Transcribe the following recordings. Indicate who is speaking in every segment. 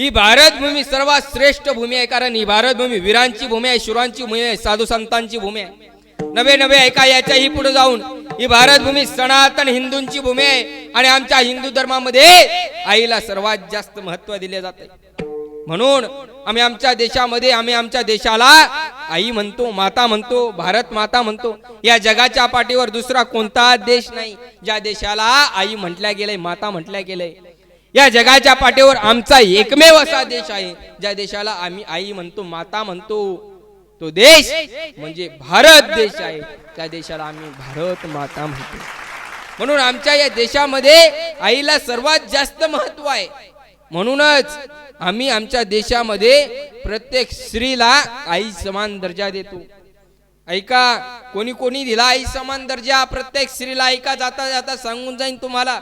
Speaker 1: ही भारत भूमी सर्वात श्रेष्ठ भूमी आहे, कारण ही भारत भूमी वीरांची भूमी आहे, शूरांची भूमी आहे, साधू संतांची भूमी आहे. नवे नवे ऐका, याच्याही पुढे जाऊन ही भारत भूमी सनातन हिंदूंची भूमी आहे आणि आमच्या हिंदू धर्मामध्ये आईला सर्वात जास्त महत्त्व दिले जाते. म्हणून आम्ही आमच्या देशामध्ये आमच्या देशाला आई म्हणतो, माता म्हणतो, भारत माता म्हणतो. या जगाच्या पाठीवर दुसरा कोणता देश नाही ज्या देशाला आई म्हटल्या गेलंय, माता म्हटल्या गेलंय. या जगाच्या पाठीवर आमचा एकमेव असा देश आहे ज्या देशाला आम्ही आई म्हणतो, माता म्हणतो. तो देश म्हणजे भारत देश आहे. त्या देशाला आम्ही भारत माता म्हणतो. म्हणून आमच्या या देशामध्ये आईला सर्वात जास्त महत्व आहे. म्हणूनच आम्ही आमच्या देशामध्ये प्रत्येक स्त्रीला आई समान दर्जा देतो. ऐका, कोणी कोणी दिला आई समान दर्जा प्रत्येक स्त्रीला? ऐका, जाता जाता सांगून जाईन तुम्हाला.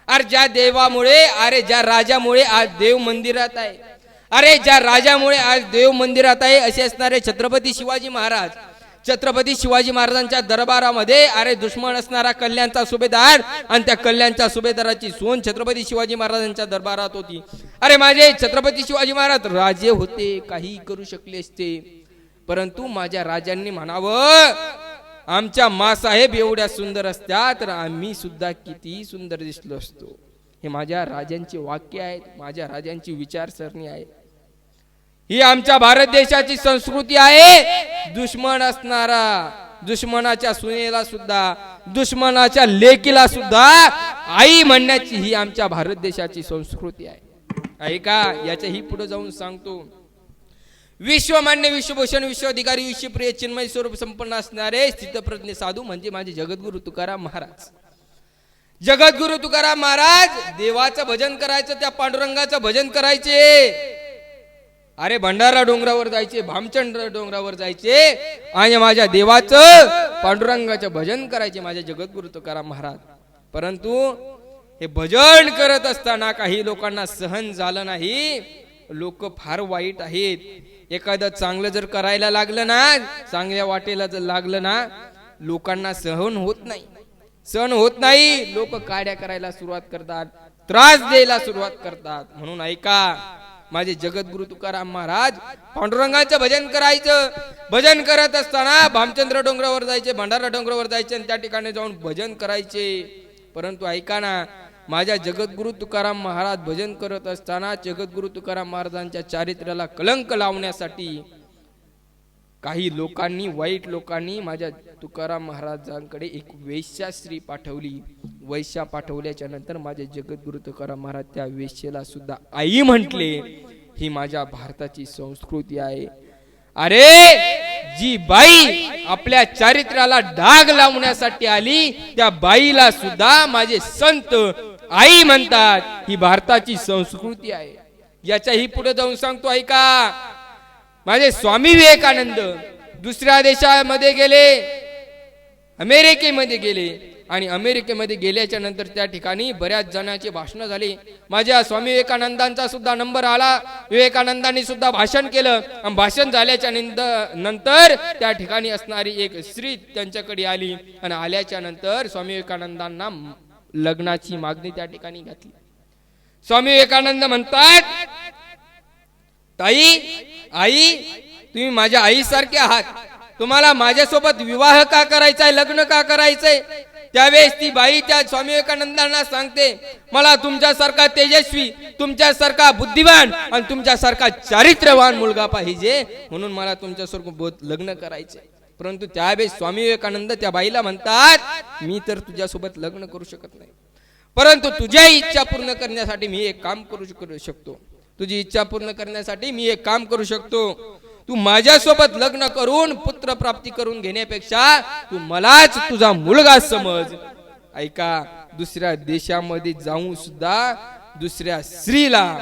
Speaker 1: अरे ज्या देवामुळे, अरे ज्या राजामुळे आज देव मंदिरात आहे, अरे ज्या राजामुळे आज देव मंदिरात आहे असे असणारे छत्रपती शिवाजी महाराज. छत्रपती शिवाजी महाराजांच्या दरबारामध्ये अरे दुश्मन असणारा कल्याणचा सुभेदार आणि त्या कल्याणच्या सुभेदाराची सोन छत्रपती शिवाजी महाराजांच्या दरबारात होती. अरे माझे छत्रपती शिवाजी महाराज राजे होते, काही करू शकले असते, परंतु माझ्या राजांनी म्हणावं आमच्या मासाहेब एवढ्या सुंदर असत्या तर आम्ही सुद्धा किती सुंदर दिसलो असतो. हे माझ्या राजांचे वाक्य आहेत, माझ्या राजांची विचारसरणी आहे. ही आमच्या भारत देशाची संस्कृती आहे. दुश्मन असणारा, दुश्मनाच्या सुनेला सुद्धा, दुश्मनाच्या लेकीला सुद्धा आई म्हणण्याची ही आमच्या भारत देशाची संस्कृती आहे. ऐका, याच्याही पुढे जाऊन सांगतो. विश्वमान्य, विश्वभूषण, विश्वाधिकारी, विश्वप्रिय, चिन्मय स्वरूप संपन्न असणारे स्थितप्रज्ञ साधू म्हणजे माझे जगद्गुरु तुकाराम महाराज. जगद्गुरु तुकाराम महाराज देवाचं भजन करायचं, त्या पांडुरंगाचं भजन करायचे. अरे भंडारा डोंगरावर जायचे, भामचंद्र डोंगरावर जायचे आणि माझ्या देवाचं, पांडुरंगाचं भजन करायचे माझे जगद्गुरु तुकाराम महाराज. परंतु हे भजन करत असताना काही लोकांना सहन झालं नाही. लोक फार वाईट आहेत. एखादं चांगलं जर करायला लागलं ना, चांगल्या वाटेला जर लागलं ना, लोकांना सहन होत नाही, सहन होत नाही. लोक काड्या करायला सुरुवात करतात, त्रास द्यायला सुरुवात करतात. म्हणून ऐका, माझे जगद्गुरु तुकाराम महाराज पांडुरंगाचं भजन करायचं. भजन करत असताना भामचंद्र डोंगरावर जायचे, भंडारा डोंगरावर जायचे आणि त्या ठिकाणी जाऊन भजन करायचे. परंतु ऐका ना, माझ्या जगद्गुरु तुकाराम महाराज भजन करत असताना जगद्गुरु तुकाराम महाराजांच्या चारित्र्याला कलंक लावण्यासाठी काही लोकांनी, वाईट लोकांनी माझ्या तुकाराम महाराजांकडे एक वेश्या स्त्री पाठवली. वैश्या पाठवल्याच्या नंतर माझे जगद्गुरु तुकाराम महाराज त्या वेश्येला सुद्धा आई म्हटले. ही माझ्या भारताची संस्कृती आहे. अरे जी बाई आपल्या चारित्र्याला डाग लावण्यासाठी आली, त्या बाईला सुद्धा माझे संत आई म्हणतात. ही भारताची संस्कृती आहे. याच्याही पुढे जाऊन सांगतो. ऐका, माझे स्वामी विवेकानंद दुसऱ्या देशामध्ये गेले, अमेरिकेमध्ये गेले आणि अमेरिकेमध्ये गेल्याच्या नंतर त्या ठिकाणी बऱ्याच जणांची भाषणं झाली. माझ्या स्वामी विवेकानंदांचा सुद्धा नंबर आला. विवेकानंदांनी सुद्धा भाषण केलं आणि भाषण झाल्याच्या नंतर त्या ठिकाणी असणारी एक स्त्री त्यांच्याकडे आली आणि आल्याच्या नंतर स्वामी विवेकानंदांना लग्नाची मागणी त्या ठिकाणी घातली. स्वामी विवेकानंद म्हणतात, ताई, आई, तुम्ही माझ्या आईसारखे आहात. तुम्हाला माझ्यासोबत विवाह का करायचा आहे, लग्न का करायचंय? त्यावेळेस ती बाई त्या स्वामी विवेकानंदांना सांगते, मला तुमच्यासारखा तेजस्वी, तुमच्यासारखा बुद्धिवान आणि तुमच्यासारखा चारित्र्यवान मुलगा पाहिजे, म्हणून मला तुमच्यासोबत लग्न करायचंय. परंतु त्यावेळेस स्वामी विवेकानंद त्या बाईला म्हणतात, मी तर तुझ्यासोबत लग्न करू शकत नाही, परंतु तुझ्या इच्छा पूर्ण करण्यासाठी मी एक काम करू शकतो. तुझी इच्छा पूर्ण करण्यासाठी मी एक काम करू शकतो. तू माझ्यासोबत लग्न करून पुत्र प्राप्ती करून घेण्यापेक्षा तू मलाच तुझा मुलगा समज. ऐका, दुसऱ्या देशामध्ये जाऊन सुद्धा दुसऱ्या स्त्रीला,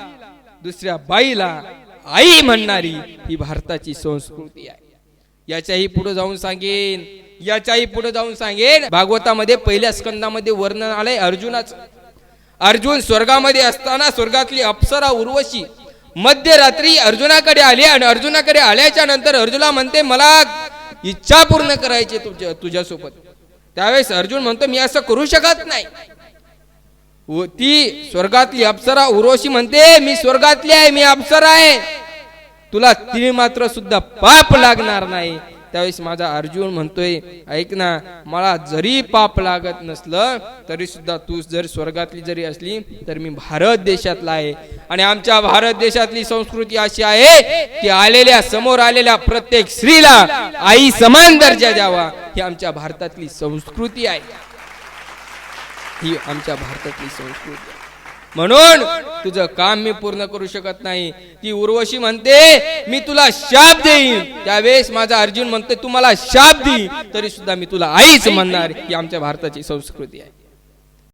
Speaker 1: दुसऱ्या बाईला आई म्हणणारी ही भारताची संस्कृती आहे. याच्याही पुढे जाऊन सांगेन, भागवतामध्ये पहिल्या स्कंदामध्ये वर्णन आलंय अर्जुनाचं. अर्जुन स्वर्गामध्ये असताना स्वर्गातली अप्सरा उर्वशी मध्यरात्री अर्जुनाकडे आली आणि अर्जुनाकडे आल्याच्या नंतर अर्जुनला म्हणते, मला इच्छा पूर्ण करायची तुझ्यासोबत. त्यावेळेस अर्जुन म्हणतो, मी असं करू शकत नाही. ती स्वर्गातली अप्सरा उर्वशी म्हणते मी स्वर्गातली आहे, मी अप्सरा आहे, तुला ती मात्र सुद्धा पाप लागणार नाही. त्यावेळेस माझा अर्जुन म्हणतोय ऐक ना, मला जरी पाप लागत नसलं तरी सुद्धा तू जर स्वर्गातली जरी असली तर मी भारत देशातला आहे. आणि आमच्या भारत देशातली संस्कृती अशी आहे की आलेल्या समोर आलेल्या प्रत्येक स्त्रीला आई समान दर्जा द्यावा, ही आमच्या भारतातली संस्कृती आहे. ही आमच्या भारतातली संस्कृती आहे. म्हणून तुझं काम मी पूर्ण करू शकत नाही. ती उर्वशी म्हणते मी तुला शाप देईन. त्यावेळेस माझा अर्जुन म्हणते तू मला शाप दे तरी सुद्धा मी तुला आईच म्हणणार. ही आमच्या भारताची संस्कृती आहे.